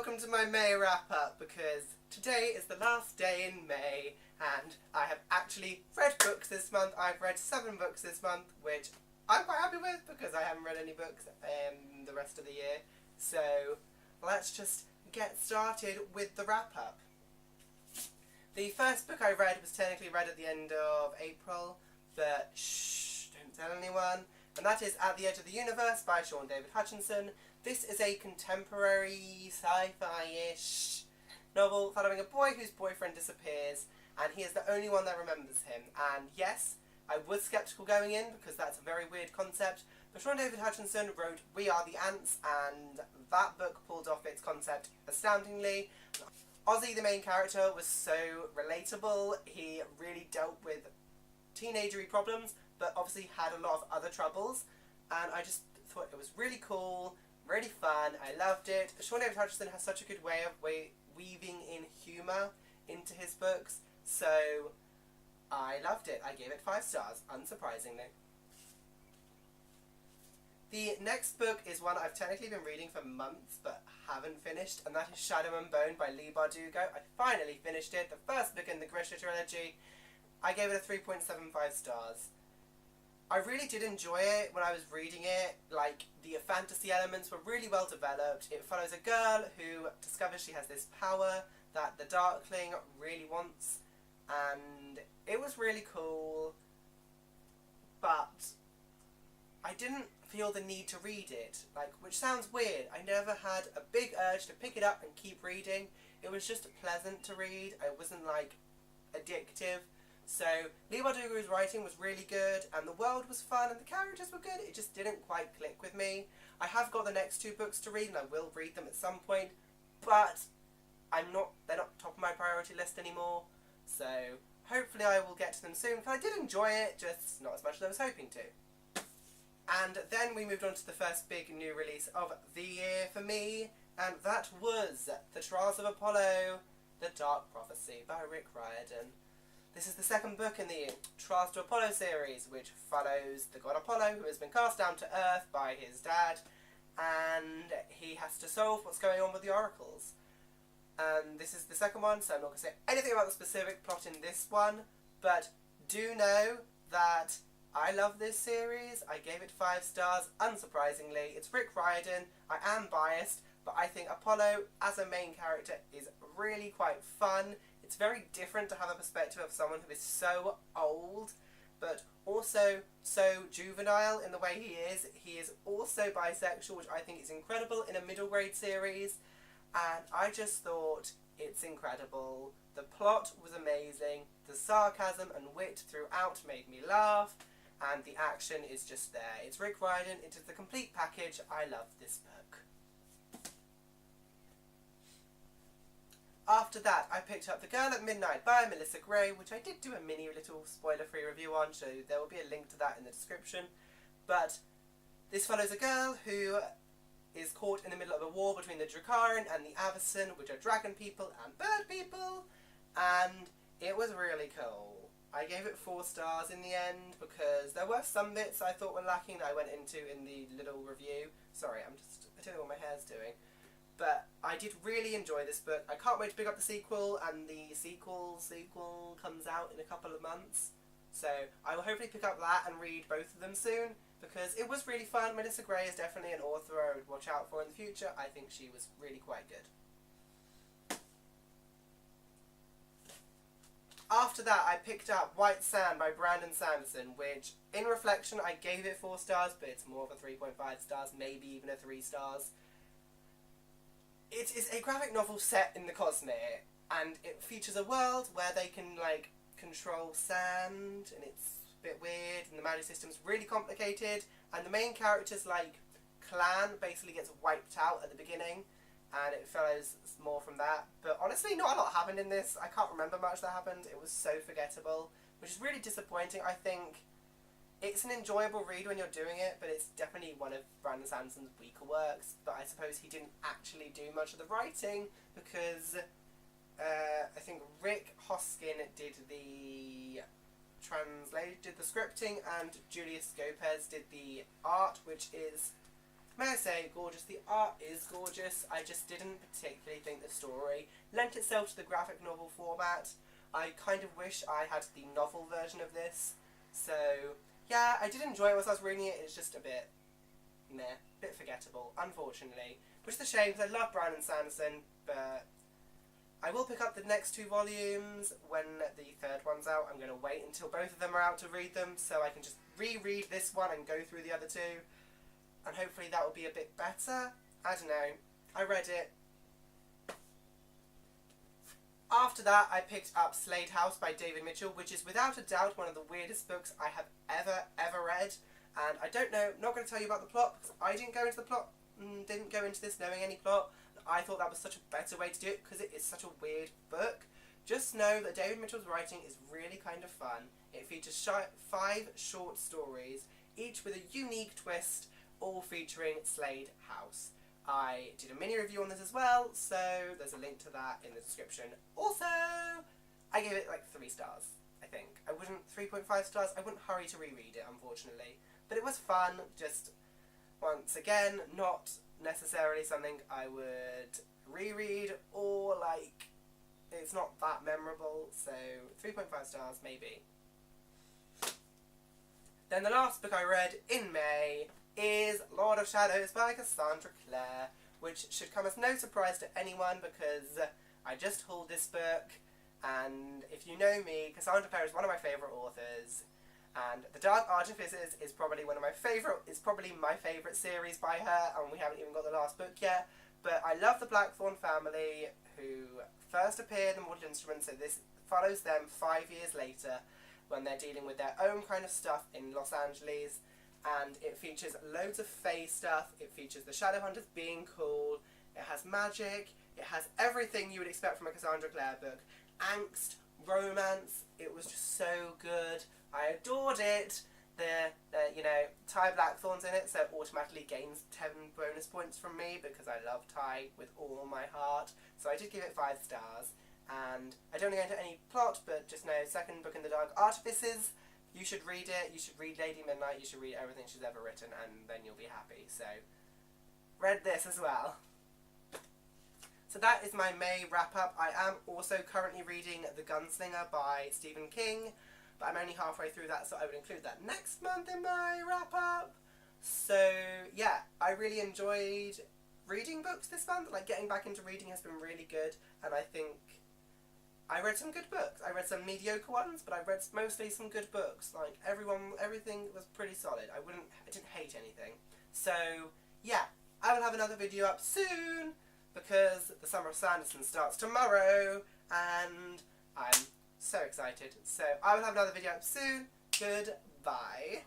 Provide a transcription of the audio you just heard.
welcome to my May wrap-up, because today is the last day in May, and I have actually read books this month. I've read 7 books this month, which I'm quite happy with, because I haven't read any books the rest of the year. So, let's just get started with the wrap-up. The first book I read was technically read at the end of April, but shh, don't tell anyone. And that is At the Edge of the Universe by Sean David Hutchinson. This is a contemporary, sci-fi-ish novel following a boy whose boyfriend disappears, and he is the only one that remembers him. And yes, I was sceptical going in, because that's a very weird concept, but Sean David Hutchinson wrote We Are the Ants, and that book pulled off its concept astoundingly. Ozzy, the main character, was so relatable. He really dealt with teenagery problems, but obviously had a lot of other troubles, and I just thought it was really cool, really fun. I loved it. Sean David Hutchinson has such a good way of weaving in humour into his books, so I loved it. I gave it 5 stars, unsurprisingly. The next book is one I've technically been reading for months but haven't finished, and that is Shadow and Bone by Leigh Bardugo. I finally finished it, the first book in the Grisha trilogy. I gave it a 3.75 stars. I really did enjoy it when I was reading it. Like, the fantasy elements were really well developed. It follows a girl who discovers she has this power that the Darkling really wants, and it was really cool, but I didn't feel the need to read it, which sounds weird. I never had a big urge to pick it up and keep reading. It was just pleasant to read. It wasn't, addictive. So, Leigh Bardugo's writing was really good, and the world was fun, and the characters were good. It just didn't quite click with me. I have got the next 2 books to read, and I will read them at some point, but they're not top of my priority list anymore. So, hopefully I will get to them soon, because I did enjoy it, just not as much as I was hoping to. And then we moved on to the first big new release of the year for me, and that was The Trials of Apollo, The Dark Prophecy by Rick Riordan. This is the second book in the Trials to Apollo series, which follows the god Apollo, who has been cast down to Earth by his dad, and he has to solve what's going on with the oracles. And this is the second one, so I'm not going to say anything about the specific plot in this one, but do know that I love this series. I gave it 5 stars, unsurprisingly. It's Rick Riordan. I am biased, but I think Apollo as a main character is really quite fun. It's very different to have a perspective of someone who is so old, but also so juvenile in the way he is. He is also bisexual, which I think is incredible in a middle grade series, and I just thought it's incredible. The plot was amazing, the sarcasm and wit throughout made me laugh, and the action is just there. It's Rick Riordan, it is the complete package. I love this book. After that, I picked up The Girl at Midnight by Melissa Gray, which I did do a mini little spoiler-free review on, so there will be a link to that in the description. But this follows a girl who is caught in the middle of a war between the Drukharen and the Avacyn, which are dragon people and bird people, and it was really cool. I gave it 4 stars in the end, because there were some bits I thought were lacking that I went into in the little review. Sorry, I don't know what my hair's doing. But I did really enjoy this book. I can't wait to pick up the sequel, and the sequel comes out in a couple of months. So I will hopefully pick up that and read both of them soon, because it was really fun. Melissa Gray is definitely an author I would watch out for in the future. I think she was really quite good. After that, I picked up White Sand by Brandon Sanderson, which, in reflection, I gave it 4 stars, but it's more of a 3.5 stars, maybe even a 3 stars. It is a graphic novel set in the Cosmere, and it features a world where they can, control sand, and it's a bit weird, and the magic system's really complicated, and the main character's, clan basically gets wiped out at the beginning, and it follows more from that. But honestly, not a lot happened in this. I can't remember much that happened. It was so forgettable, which is really disappointing. I think it's an enjoyable read when you're doing it, but it's definitely one of Brandon Sanderson's weaker works. But I suppose he didn't actually do much of the writing, because I think Rick Hoskin did the scripting, and Julius Gopez did the art, which is may I say, gorgeous. The art is gorgeous. I just didn't particularly think the story lent itself to the graphic novel format. I kind of wish I had the novel version of this. So, yeah, I did enjoy it whilst I was reading it. It's just a bit meh, a bit forgettable, unfortunately. Which is a shame, because I love Brandon Sanderson, but I will pick up the next 2 volumes when the 3rd one's out. I'm going to wait until both of them are out to read them, so I can just reread this one and go through the other 2. And hopefully that will be a bit better. I don't know. I read it. After that, I picked up Slade House by David Mitchell, which is without a doubt one of the weirdest books I have ever read. And I don't know, not going to tell you about the plot, because I didn't go into the plot, didn't go into this knowing any plot. I thought that was such a better way to do it, because it is such a weird book. Just know that David Mitchell's writing is really kind of fun. It features 5 short stories, each with a unique twist, all featuring Slade House. I did a mini review on this as well, so there's a link to that in the description. Also, I gave it like 3 stars, I think. I wouldn't, 3.5 stars, I wouldn't hurry to reread it, unfortunately. But it was fun, just, once again, not necessarily something I would reread, or like, it's not that memorable, so 3.5 stars, maybe. Then the last book I read in May is Lord of Shadows by Cassandra Clare, which should come as no surprise to anyone because I just hauled this book, and if you know me, Cassandra Clare is one of my favourite authors, and The Dark Artificers is probably my favourite series by her, and we haven't even got the last book yet, but I love the Blackthorn family, who first appeared in Mortal Instruments, so this follows them 5 years later, when they're dealing with their own kind of stuff in Los Angeles. And it features loads of fae stuff, it features the Shadowhunters being cool, it has magic, it has everything you would expect from a Cassandra Clare book. Angst, romance, it was just so good. I adored it. Ty Blackthorn's in it, so it automatically gains 10 bonus points from me because I love Ty with all my heart. So I did give it 5 stars. And I don't go into any plot, but just know, second book in The Dark Artificers. You should read it, you should read Lady Midnight, you should read everything she's ever written, and then you'll be happy. So, read this as well. So that is my May wrap-up. I am also currently reading The Gunslinger by Stephen King, but I'm only halfway through that, so I would include that next month in my wrap-up. So, yeah, I really enjoyed reading books this month. Like, getting back into reading has been really good, and I think I read some good books. I read some mediocre ones, but I read mostly some good books. Like, everything was pretty solid. I didn't hate anything. So, yeah, I will have another video up soon, because the Summer of Sanderson starts tomorrow, and I'm so excited. So, I will have another video up soon. Goodbye.